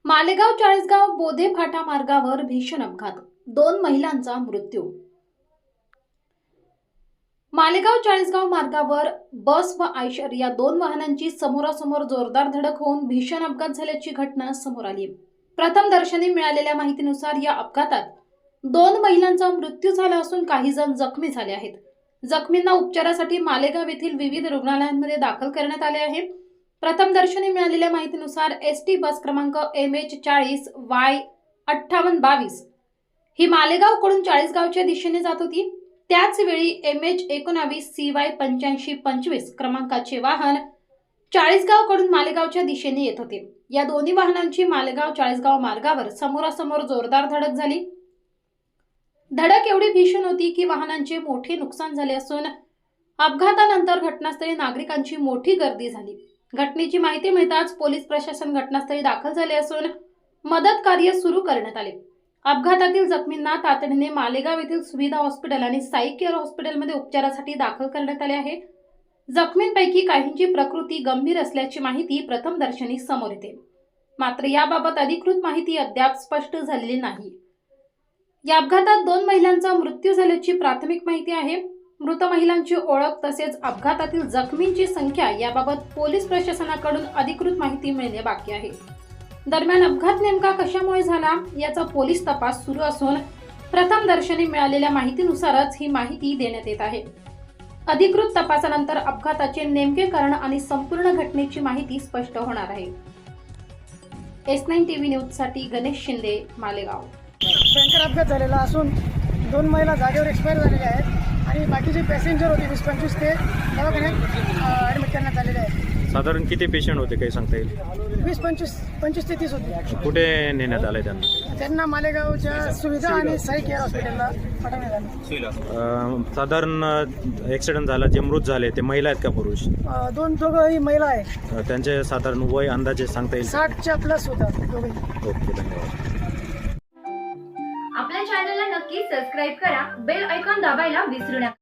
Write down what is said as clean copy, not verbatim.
मालेगाव चाळीसगाव बोधे फाटा मार्गावर भीषण अपघात, 2 महिलांचा मृत्यू। मालेगाव चाळीसगाव मार्गावर बस व आयशर या 2 वाहनांची समोरासमोर जोरदार धडक होऊन भीषण अपघात झाल्याची घटना समोर आली। प्रथमदर्शनी मिळालेल्या माहितीनुसार या अपघातात 2 महिलांचा मृत्यू झाला असून काही जण जखमी झाले आहेत। जखमींना उपचारासाठी मालेगाव येथील विविध रुग्णालयांमध्ये दाखल करण्यात आले आहे। प्रथमदर्शनी मिळालेल्या माहितीनुसार एसटी बस क्रमांक MH40Y5822 ही मालेगावकडून चाळीसगावच्या दिशेने जात होती। त्याच वेळी MH19CY8525 क्रमांकाचे वाहन चाळीसगावकडून मालेगावच्या दिशेने येत होते। या दोन्ही वाहनांची मालेगाव चाळीसगाव मार्गावर समोरासमोर जोरदार धडक झाली। धडक एवढी भीषण होती की वाहनांचे मोठे नुकसान झाले असून अपघातानंतर घटनास्थळी नागरिकांची मोठी गर्दी झाली। घटनेची माहिती मिळताच पोलीस प्रशासन घटनास्थळी दाखल झाले असून मदत कार्य सुरू करण्यात आले। अपघातातील जखमींना तातडीने मालेगाव येथील सुविधा हॉस्पिटल आणि साई केअर हॉस्पिटलमध्ये उपचारासाठी दाखल करण्यात आले आहे। जखमींपैकी काहींची प्रकृती गंभीर असल्याची माहिती प्रथमदर्शनी समोर येते, मात्र याबाबत अधिकृत माहिती अद्याप स्पष्ट झालेली नाही। या अपघातात 2 महिलांचा मृत्यू झाल्याची प्राथमिक माहिती आहे। मृत महिलांची ओळख तसेच अपघातातील जखमींची संख्या याबाबत पोलीस प्रशासनाकडून अधिकृत माहिती मिळणे बाकी आहे। दरम्यान अपघात नेमका कशामुळे झाला याचा पोलीस तपास सुरू असून प्रथमदर्शनी मिळालेल्या माहितीनुसारच ही माहिती देण्यात येत आहे। अधिकृत तपासानंतर अपघाताचे नेमके कारण आणि संपूर्ण घटनेची माहिती स्पष्ट होणार आहे। S9 TV न्यूज साठी गणेश शिंदे, मालेगाव। भयंकर अपघात झालेला असून 2 महिला जागेवर एक्सपायर झालेल्या आहेत आणि बाकीचे पॅसेंजर होते 20-25 ते दवाखान्यात ॲडमिट करण्यात आलेले आहेत। साधारण किती पेशंट होते काही सांगता येईल? 25 ते 30 होते। कुठे नेण्यात आले त्यांना? मालेगावच्या सुविधा आणि साई केअर हॉस्पिटलला पाठवण्यात आले। साधारण ॲक्सिडेंट झाला, जे मृत झाले ते महिला आहेत का पुरुष? दोघंही महिला आहेत। त्यांचे साधारण वय अंदाजे सांगता येईल? 60च्या प्लस होतात दोघंही। ओके, धन्यवाद। आपल्या चॅनलला नक्की सबस्क्राईब करा, बेल आयकॉन दाबायला विसरू नका।